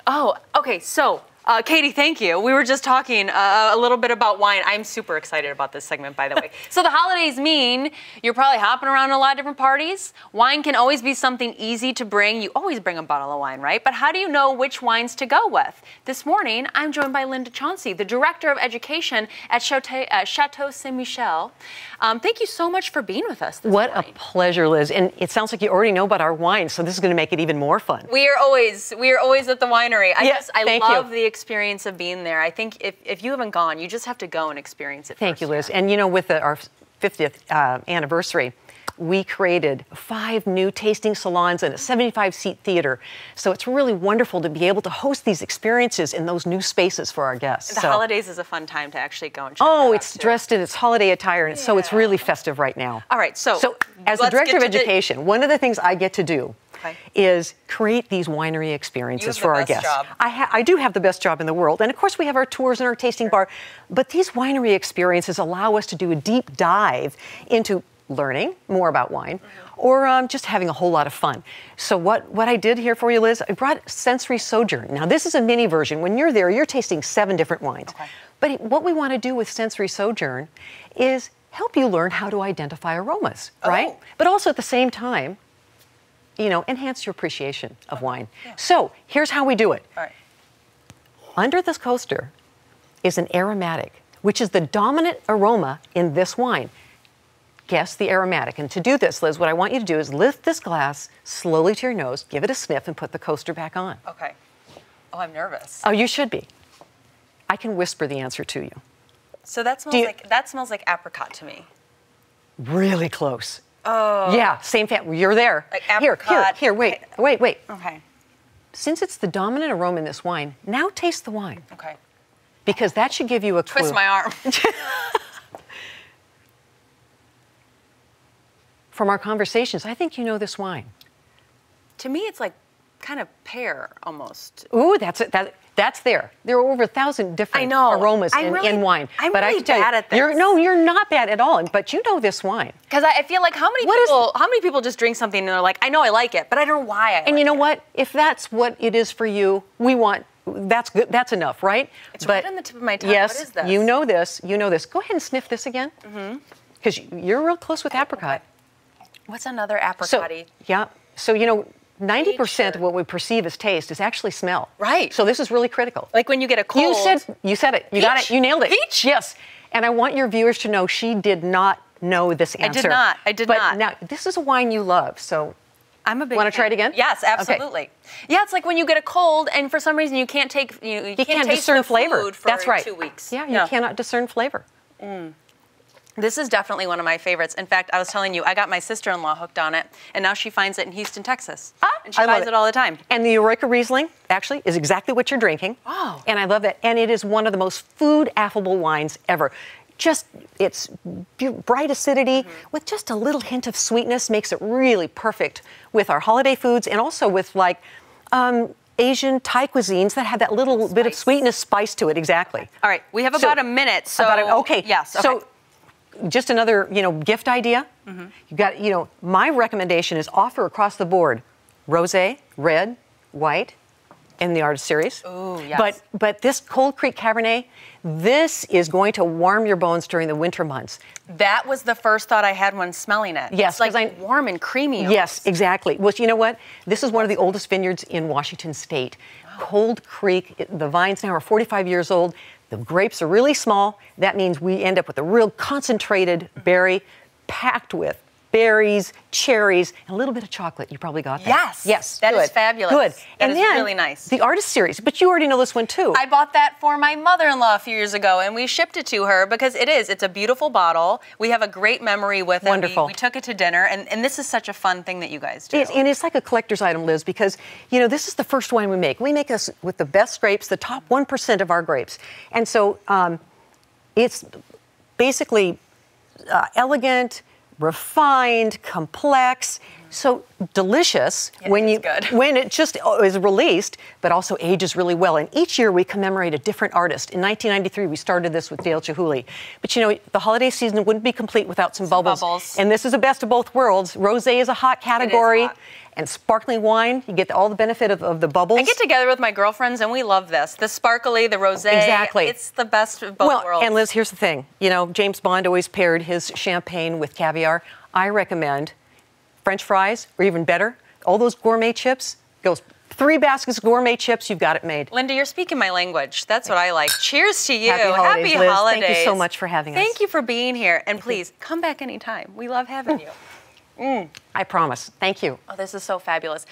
Oh, okay, so Katie, thank you. We were just talking a little bit about wine. I'm super excited about this segment, by the way. So the holidays mean you're probably hopping around a lot of different parties. Wine can always be something easy to bring. You always bring a bottle of wine, right? But how do you know which wines to go with? This morning, I'm joined by Linda Chauncey, the Director of Education at Chateau Saint-Michel. Thank you so much for being with us this morning. What a pleasure, Liz. And it sounds like you already know about our wine, so this is going to make it even more fun. We are always at the winery. I love the experience of being there. I think if you haven't gone, you just have to go and experience it. Thank you, Liz. And you know, with our 50th anniversary, we created 5 new tasting salons and a 75-seat theater. So it's really wonderful to be able to host these experiences in those new spaces for our guests. The holidays is a fun time to actually go and check that out, it's dressed in its holiday attire, and so it's really festive right now. All right, so as the Director of Education, one of the things I get to do is create these winery experiences for our guests. I do have the best job in the world. And of course, we have our tours and our tasting bar. But these winery experiences allow us to do a deep dive into learning more about wine or just having a whole lot of fun. So what I did here for you, Liz, I brought Sensory Sojourn. Now, this is a mini version. When you're there, you're tasting 7 different wines. But what we want to do with Sensory Sojourn is help you learn how to identify aromas, right? But also at the same time, you know, enhance your appreciation of wine. So here's how we do it. Under this coaster is an aromatic, which is the dominant aroma in this wine. Guess the aromatic. And to do this, Liz, what I want you to do is lift this glass slowly to your nose, give it a sniff, and put the coaster back on. Okay. Oh, I'm nervous. Oh, you should be. I can whisper the answer to you. So that smells like apricot to me. Really close. Oh. Yeah, same family. You're there. Like apricot. Here, wait. Okay. Since it's the dominant aroma in this wine, now taste the wine. Okay. Because that should give you a clue. Twist my arm. From our conversations, I think you know this wine. To me, it's like kind of pear almost. Ooh, that's there. There are over 1,000 different aromas in wine. I'm really bad at this. You're not bad at all, but you know this wine. Because I feel like how many people just drink something and they're like, I know I like it, but I don't know why I like it. And you know what? If that's what it is for you, that's good. That's enough, right? It's right on the tip of my tongue. Yes, what is this? You know this. You know this. Go ahead and sniff this again. Because you're real close with apricot. What's another apricot-y? So, you know, 90% of what we perceive as taste is actually smell. Right. So this is really critical. Like when you get a cold. You said it. You got it. You nailed it. Peach? Yes. And I want your viewers to know she did not know this answer. I did not. But now, this is a wine you love, so I'm a big Want to try it again? Yes, absolutely. Okay. Yeah, it's like when you get a cold and for some reason you can't take you can't taste discern the flavor. food for That's right. 2 weeks. Yeah, you cannot discern flavor. This is definitely one of my favorites. In fact, I was telling you, I got my sister-in-law hooked on it, and now she finds it in Houston, Texas. And she buys it all the time. And the Eureka Riesling, actually, is exactly what you're drinking. Oh. And I love that. And it is one of the most food-affable wines ever. It's bright acidity with just a little hint of sweetness makes it really perfect with our holiday foods and also with, like, Asian Thai cuisines that have that little bit of sweetness, spice to it. Exactly. Okay. All right, we have about a minute. So Yes. Okay. So just another, gift idea. You got, my recommendation is offer across the board: rosé, red, white, in the Artist Series. Ooh, yes. But this Cold Creek Cabernet, this is going to warm your bones during the winter months. That was the first thought I had when smelling it. Yes, it's like warm and creamy. Yes, exactly. Well, you know what? This is one of the oldest vineyards in Washington State. Cold Creek, the vines now are 45 years old. The grapes are really small. That means we end up with a real concentrated berry packed with berries, cherries, and a little bit of chocolate. You probably got that. Yes. Yes. That is fabulous. Good. That is then, really nice. The Artist Series, but you already know this one too. I bought that for my mother-in-law a few years ago, and we shipped it to her because it's a beautiful bottle. We have a great memory with it. Wonderful. We took it to dinner, and this is such a fun thing that you guys do. And it's like a collector's item, Liz, because, this is the first wine we make. We make this with the best grapes, the top 1% of our grapes. And so it's basically elegant, refined, complex, so delicious when it just is released, but also ages really well. And each year we commemorate a different artist. In 1993, we started this with Dale Chihuly. But you know, the holiday season wouldn't be complete without some bubbles. And this is the best of both worlds. Rosé is a hot category. It is hot. And sparkling wine, you get all the benefit of the bubbles. I get together with my girlfriends and we love this. The sparkly, the rosé. Exactly. It's the best of both worlds. And Liz, here's the thing. You know, James Bond always paired his champagne with caviar. I recommend French fries, or even better, all those gourmet chips. Goes 3 baskets of gourmet chips, you've got it made. Linda, you're speaking my language. That's what I like. Cheers to you. Happy holidays, Happy Liz. holidays. Thank you so much for having us. Thank you for being here. And please, come back anytime. We love having you. I promise. Thank you. Oh, this is so fabulous.